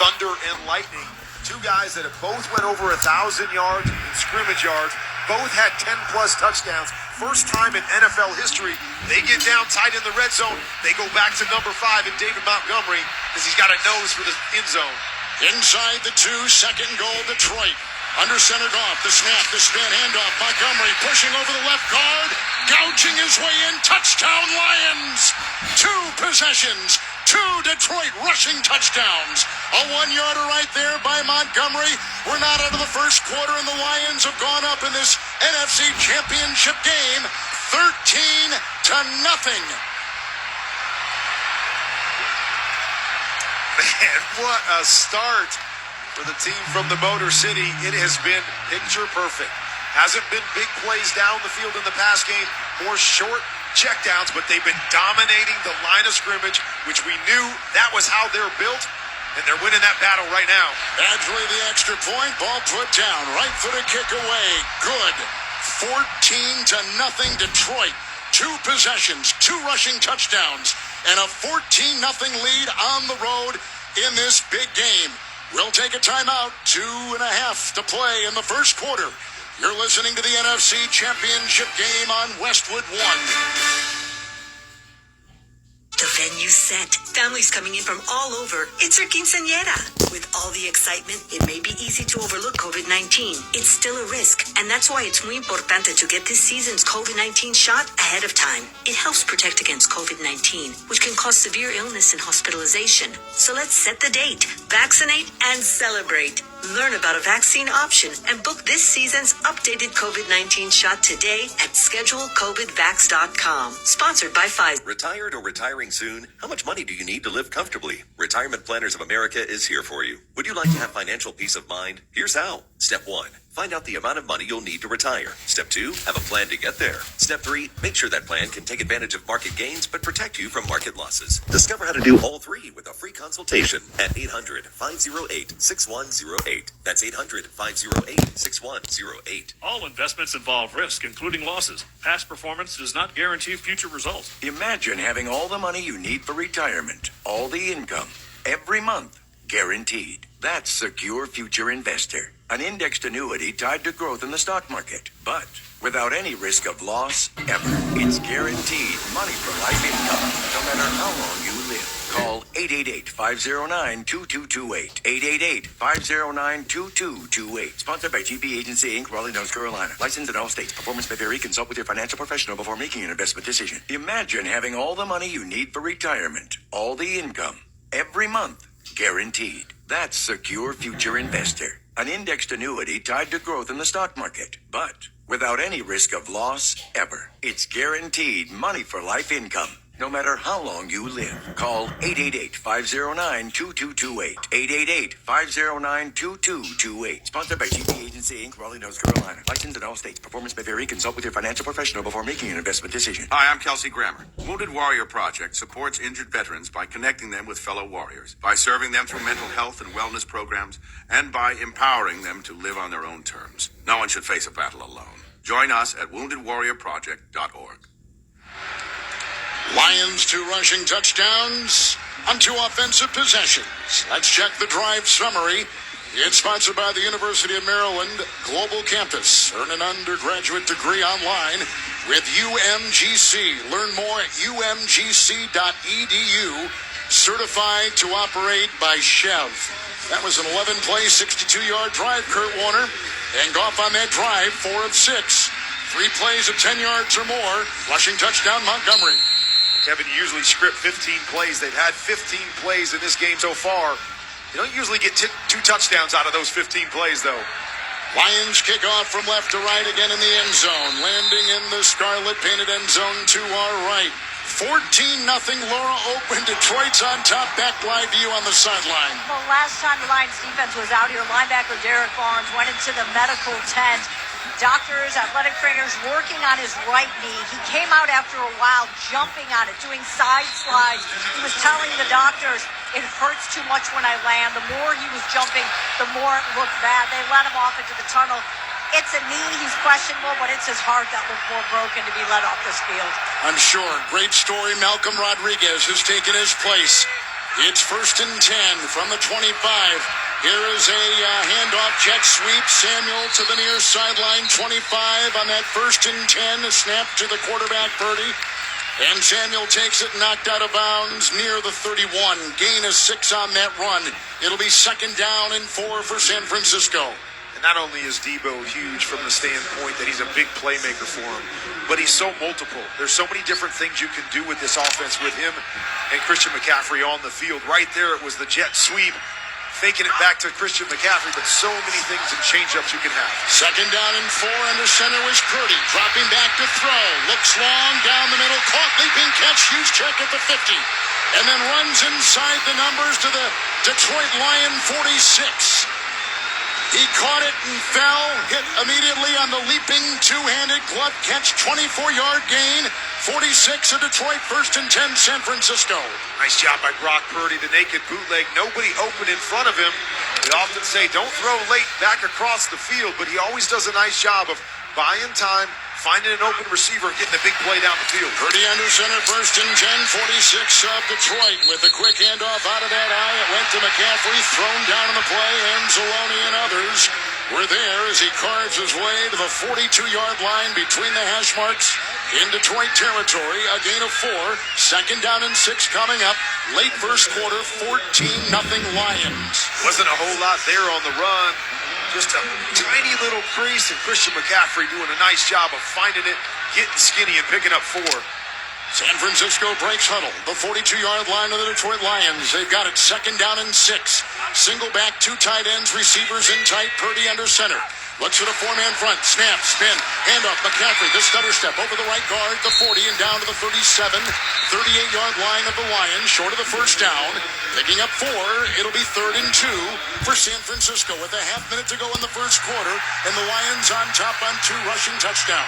Thunder and Lightning. Two guys that have both went over 1,000 yards in scrimmage yards. Both had 10-plus touchdowns. First time in NFL history, they get down tight in the red zone. They go back to number 5 in David Montgomery because he's got a nose for the end zone. Inside the 2, second goal, Detroit. Under center Goff, the snap, the spin, handoff. Montgomery pushing over the left guard, gouging his way in. Touchdown, Lions! 2 possessions, 2 Detroit rushing touchdowns. A 1-yarder right there by Montgomery. We're not out of the first quarter, and the Lions have gone up in this NFC Championship game 13-0. Man, what a start for the team from the Motor City. It has been picture perfect. Hasn't been big plays down the field in the pass game, more short checkdowns, but they've been dominating the line of scrimmage, which we knew that was how they're built, and they're winning that battle right now. Badgley the extra point, ball put down, right-footed kick away, good. 14-0 Detroit. 2 possessions, 2 rushing touchdowns, and a 14-0 lead on the road in this big game. We'll take a timeout, 2.5 to play in the first quarter. You're listening to the NFC Championship game on Westwood One. The venue's set. Families coming in from all over. It's our quinceañera. With all the excitement, it may be easy to overlook COVID-19. It's still a risk, and that's why it's muy importante to get this season's COVID-19 shot ahead of time. It helps protect against COVID-19, which can cause severe illness and hospitalization. So let's set the date, vaccinate, and celebrate. Learn about a vaccine option and book this season's updated COVID-19 shot today at schedulecovidvax.com. Sponsored by Pfizer. Retired or retiring soon? How much money do you need to live comfortably? Retirement Planners of America is here for you. Would you like to have financial peace of mind? Here's how. Step 1. Find out the amount of money you'll need to retire. Step 2, have a plan to get there. Step 3, make sure that plan can take advantage of market gains but protect you from market losses. Discover how to do all 3 with a free consultation at 800-508-6108. That's 800-508-6108. All investments involve risk, including losses. Past performance does not guarantee future results. Imagine having all the money you need for retirement, all the income, every month, guaranteed. That's Secure Future Investor, an indexed annuity tied to growth in the stock market, but without any risk of loss ever. It's guaranteed money for life income, no matter how long you live. Call 888-509-2228. 888-509-2228. Sponsored by GP Agency, Inc., Raleigh, North Carolina. Licensed in all states. Performance may vary. Consult with your financial professional before making an investment decision. Imagine having all the money you need for retirement, all the income, every month, guaranteed. That's Secure Future Investor, an indexed annuity tied to growth in the stock market, but without any risk of loss ever. It's guaranteed money for life income, no matter how long you live. Call 888-509-2228. 888-509-2228. Sponsored by GP Agency, Inc., Raleigh, North Carolina. Licensed in all states. Performance may vary. Consult with your financial professional before making an investment decision. Hi, I'm Kelsey Grammer. Wounded Warrior Project supports injured veterans by connecting them with fellow warriors, by serving them through mental health and wellness programs, and by empowering them to live on their own terms. No one should face a battle alone. Join us at woundedwarriorproject.org. Lions 2 rushing touchdowns on 2 offensive possessions. Let's check the drive summary. It's sponsored by the University of Maryland Global Campus. Earn an undergraduate degree online with UMGC. Learn more at umgc.edu. Certified to operate by Chev. That was an 11-play, 62-yard drive, Kurt Warner. And Goff on that drive, 4 of 6. 3 plays of 10 yards or more. Rushing touchdown, Montgomery. Kevin, you usually script 15 plays. They've had 15 plays in this game so far. You don't usually get 2 touchdowns out of those 15 plays, though. Lions kick off from left to right again in the end zone. Landing in the scarlet painted end zone to our right. 14-0 Laura Oakman. Detroit's on top. Back live view on the sideline. Well, last time the Lions defense was out here, linebacker Derek Barnes went into the medical tent. Doctors, athletic trainers working on his right knee. He came out after a while jumping on it, doing side slides. He was telling the doctors, it hurts too much when I land. The more he was jumping, the more it looked bad. They let him off into the tunnel. It's a knee. He's questionable, but it's his heart that looked more broken to be let off this field. I'm sure. Great story. Malcolm Rodriguez has taken his place. It's 1st and 10 from the 25. Here is a handoff jet sweep. Samuel to the near sideline, 25 on that 1st and 10. A snap to the quarterback, Purdy. And Samuel takes it knocked out of bounds near the 31. Gain of 6 on that run. It'll be 2nd down and 4 for San Francisco. And not only is Debo huge from the standpoint that he's a big playmaker for him, but he's so multiple. There's so many different things you can do with this offense with him and Christian McCaffrey on the field. Right there, it was the jet sweep, faking it back to Christian McCaffrey, but so many things and change-ups you can have. 2nd down and 4, under center was Purdy. Dropping back to throw. Looks long, down the middle, caught, leaping catch, huge check at the 50. And then runs inside the numbers to the Detroit Lion 46. He caught it and fell, hit immediately on the leaping two-handed glove catch, 24-yard gain, 46 of Detroit, 1st and 10, San Francisco. Nice job by Brock Purdy, the naked bootleg, nobody open in front of him. They often say don't throw late back across the field, but he always does a nice job of buying time, finding an open receiver, and getting a big play down the field. Purdy under center, 1st and 10, 46 of Detroit. With a quick handoff out of that eye, it went to McCaffrey, thrown down on the play, and Anzalone and others were there as he carves his way to the 42-yard line between the hash marks in Detroit territory. A gain of 4, 2nd down and 6 coming up. Late first quarter, 14-0 Lions. Wasn't a whole lot there on the run. Just a tiny little crease, and Christian McCaffrey doing a nice job of finding it, getting skinny, and picking up 4. San Francisco breaks huddle. The 42-yard line of the Detroit Lions. They've got it 2nd down and 6. Single back, 2 tight ends, receivers in tight. Purdy under center. Looks at a 4-man front. Snap, spin, handoff. McCaffrey, the stutter step over the right guard, the 40, and down to the 37. 38-yard line of the Lions, short of the 1st down. Picking up 4, it'll be 3rd and 2 for San Francisco with a half minute to go in the first quarter, and the Lions on top on 2 rushing touchdowns.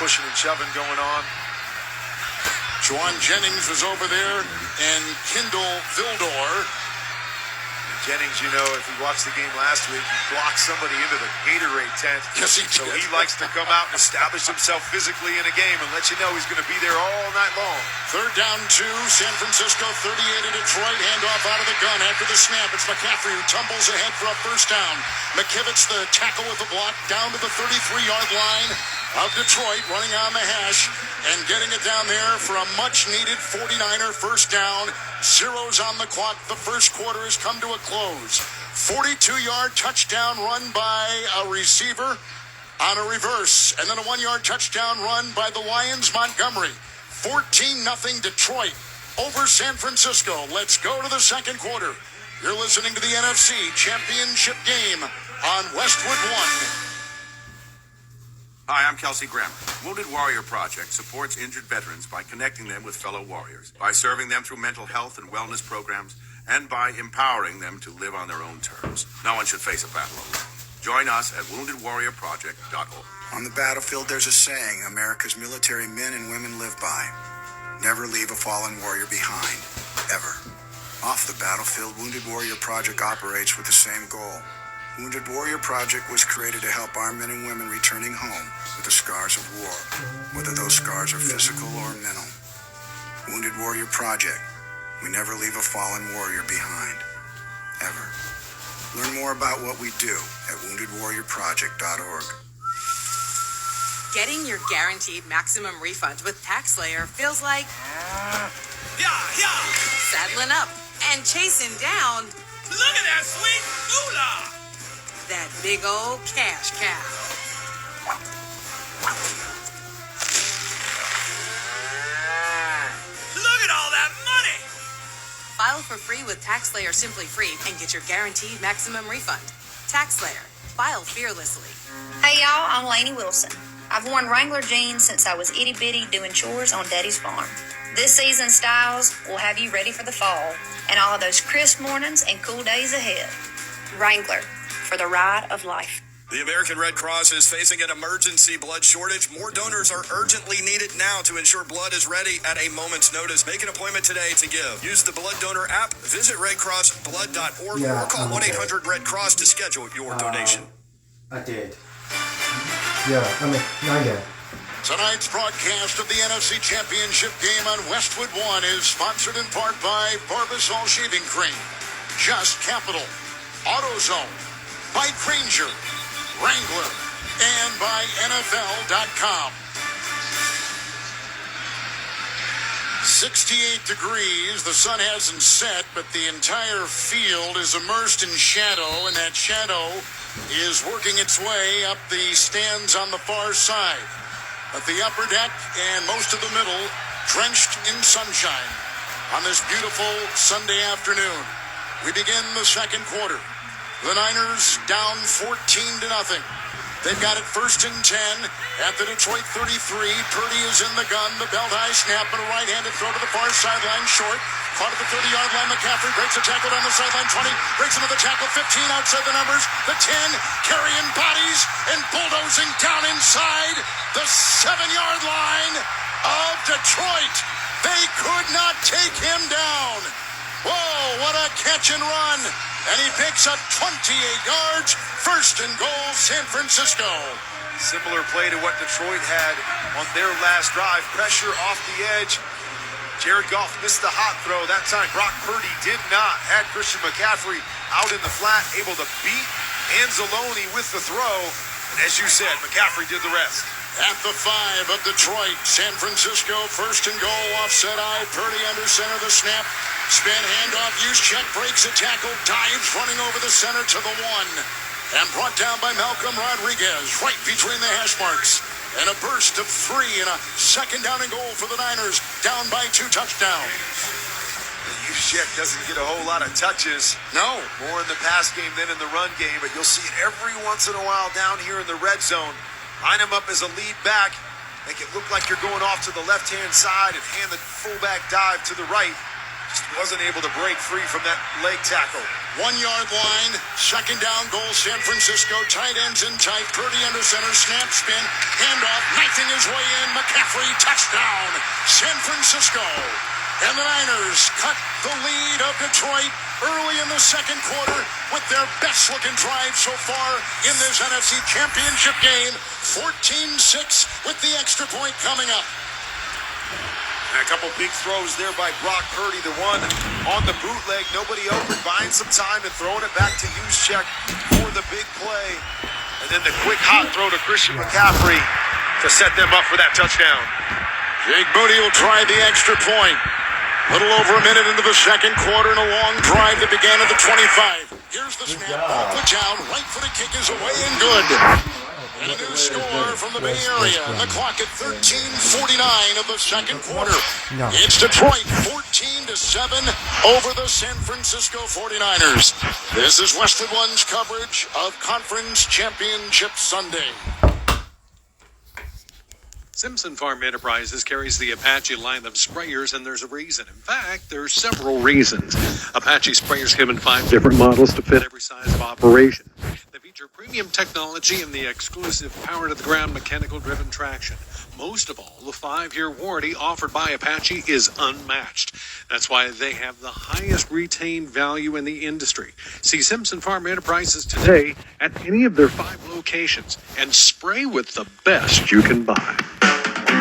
Pushing and shoving going on. Juwan Jennings was over there, and Kindle Vildor. Jennings, you know, if you watched the game last week, he blocked somebody into the Gatorade tent. Yes, he did. So he likes to come out and establish himself physically in a game and let you know he's going to be there all night long. 3rd down 2, San Francisco, 38 of Detroit. Handoff out of the gun after the snap. It's McCaffrey who tumbles ahead for a 1st down. McKivitz, the tackle with the block, down to the 33-yard line of Detroit, running on the hash and getting it down there for a much-needed 49er 1st down. Zeros on the clock. The first quarter has come to a close. 42-yard touchdown run by a receiver on a reverse, and then a 1-yard touchdown run by the Lions. Montgomery. 14-0 Detroit over San Francisco. Let's go to the second quarter. You're listening to the NFC Championship game on Westwood One. Hi, I'm Kelsey Grammer. Wounded Warrior Project supports injured veterans by connecting them with fellow warriors, by serving them through mental health and wellness programs, and by empowering them to live on their own terms. No one should face a battle alone. Join us at woundedwarriorproject.org. On the battlefield, there's a saying America's military men and women live by. Never leave a fallen warrior behind, ever. Off the battlefield, Wounded Warrior Project operates with the same goal. Wounded Warrior Project was created to help our men and women returning home with the scars of war, whether those scars are physical or mental. Wounded Warrior Project. We never leave a fallen warrior behind, ever. Learn more about what we do at woundedwarriorproject.org. Getting your guaranteed maximum refund with TaxSlayer feels like saddling up and chasing down. Look at that sweet moolah! That big old cash cow. Look at all that money! File for free with TaxSlayer Simply Free and get your guaranteed maximum refund. TaxSlayer. File fearlessly. Hey y'all, I'm Lainey Wilson. I've worn Wrangler jeans since I was itty bitty doing chores on Daddy's farm. This season's styles will have you ready for the fall and all of those crisp mornings and cool days ahead. Wrangler, for the ride of life. The American Red Cross is facing an emergency blood shortage. More donors are urgently needed now to ensure blood is ready at a moment's notice. Make an appointment today to give. Use the Blood Donor app, visit redcrossblood.org, or call 1-800-RED-CROSS to schedule your donation. I did. Yeah, I mean, not yet. Tonight's broadcast of the NFC Championship game on Westwood One is sponsored in part by Barbasol Shaving Cream, Just Capital, AutoZone, by Granger, Wrangler, and by NFL.com. 68 degrees. The sun hasn't set, but the entire field is immersed in shadow, and that shadow is working its way up the stands on the far side. But the upper deck and most of the middle drenched in sunshine on this beautiful Sunday afternoon. We begin the second quarter. The Niners down 14-0. They've got it 1st and 10 at the Detroit 33. Purdy is in the gun. The belt high snap and a right-handed throw to the far sideline short. Caught at the 30-yard line. McCaffrey breaks a tackle down the sideline 20. Breaks another tackle 15 outside the numbers. The 10 carrying bodies and bulldozing down inside the 7-yard line of Detroit. They could not take him down. Whoa, what a catch and run. And he picks up 28 yards. 1st and goal, San Francisco. Similar play to what Detroit had on their last drive. Pressure off the edge. Jared Goff missed the hot throw. That time Brock Purdy did not. Had Christian McCaffrey out in the flat, able to beat Anzalone with the throw. And as you said, McCaffrey did the rest. At the 5 of Detroit, San Francisco, 1st and goal, offset eye. Purdy under center, the snap. Spin handoff, Juszczyk breaks a tackle, dives running over the center to the 1. And brought down by Malcolm Rodriguez, right between the hash marks. And a burst of 3 and a 2nd down and goal for the Niners, down by 2 touchdowns. Juszczyk doesn't get a whole lot of touches. No. More in the pass game than in the run game, but you'll see it every once in a while down here in the red zone. Line him up as a lead back. Make it look like you're going off to the left-hand side and hand the fullback dive to the right. Just wasn't able to break free from that leg tackle. 1-yard line, 2nd down goal, San Francisco. Tight ends in tight. Purdy under center, snap, spin, handoff, knifing his way in. McCaffrey, touchdown, San Francisco. And the Niners cut the lead of Detroit early in the second quarter with their best-looking drive so far in this NFC Championship game. 14-6 with the extra point coming up. And a couple big throws there by Brock Purdy. The one on the bootleg, nobody open, buying some time and throwing it back to Juszczyk for the big play. And then the quick hot throw to Christian McCaffrey to set them up for that touchdown. Jake Moody will try the extra point. Little over a minute into the second quarter and a long drive that began at the 25. Here's the snap off the down. Right-footed kick is away and good. And a new score from the Bay Area. And the clock at 13:49 of the second quarter. It's Detroit 14-7 over the San Francisco 49ers. This is Westwood One's coverage of Conference Championship Sunday. Simpson Farm Enterprises carries the Apache line of sprayers, and there's a reason. In fact, there's several reasons. Apache sprayers come in 5 different models to fit every size of operation. They feature premium technology and the exclusive power-to-the-ground mechanical-driven traction. Most of all, the 5-year warranty offered by Apache is unmatched. That's why they have the highest retained value in the industry. See Simpson Farm Enterprises today at any of their 5 locations and spray with the best you can buy.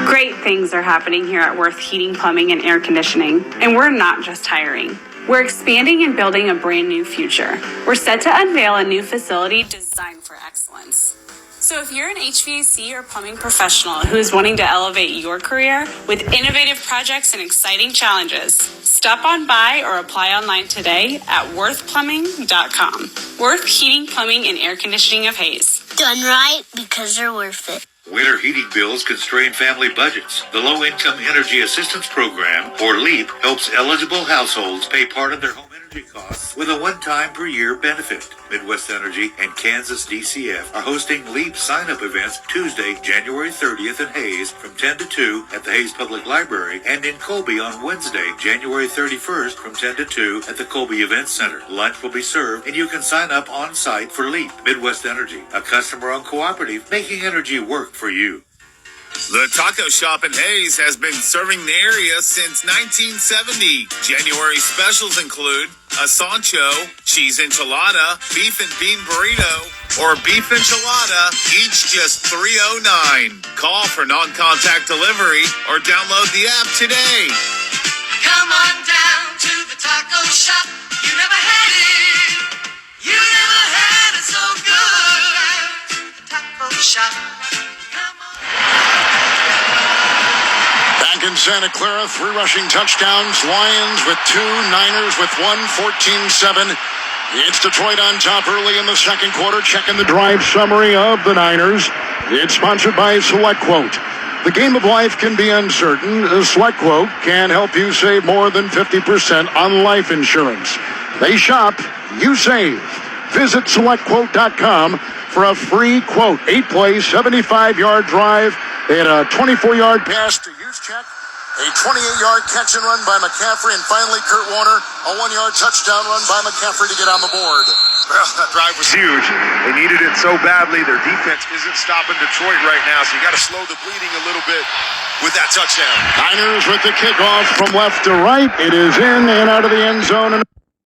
Great things are happening here at Worth Heating, Plumbing, and Air Conditioning. And we're not just hiring. We're expanding and building a brand new future. We're set to unveil a new facility designed for excellence. So if you're an HVAC or plumbing professional who is wanting to elevate your career with innovative projects and exciting challenges, stop on by or apply online today at worthplumbing.com. Worth Heating, Plumbing, and Air Conditioning of Hayes. Done right because they're worth it. Winter heating bills constrain family budgets. The Low Income Energy Assistance Program, or LEAP, helps eligible households pay part of their home energy costs with a one-time per year benefit. Midwest Energy and Kansas DCF are hosting LEAP sign-up events Tuesday, January 30th in Hayes from 10 to 2 at the Hayes Public Library, and in Colby on Wednesday, January 31st from 10 to 2 at the Colby Event Center. Lunch will be served and you can sign up on site for LEAP. Midwest Energy, a customer-owned cooperative making energy work for you. The Taco Shop in Hayes has been serving the area since 1970. January specials include a Sancho, cheese enchilada, beef and bean burrito, or beef enchilada, each just $3.09. Call for non-contact delivery or download the app today. Come on down to the taco shop. You never had it. You never had it so good. Taco shop. Back in Santa Clara, 3 rushing touchdowns. Lions with 2, Niners with 1, 14-7. It's Detroit on top early in the second quarter. Checking the drive summary of the Niners. It's sponsored by SelectQuote. The game of life can be uncertain. SelectQuote can help you save more than 50% on life insurance. They shop, you save. Visit SelectQuote.com for a free quote. 8-play, 75-yard drive. They had a 24-yard pass to Juszczyk, a 28-yard catch and run by McCaffrey, and finally Kurt Warner, a 1-yard touchdown run by McCaffrey to get on the board. Well, that drive was huge. They needed it so badly. Their defense isn't stopping Detroit right now, so you got to slow the bleeding a little bit with that touchdown. Niners with the kickoff from left to right. It is in and out of the end zone.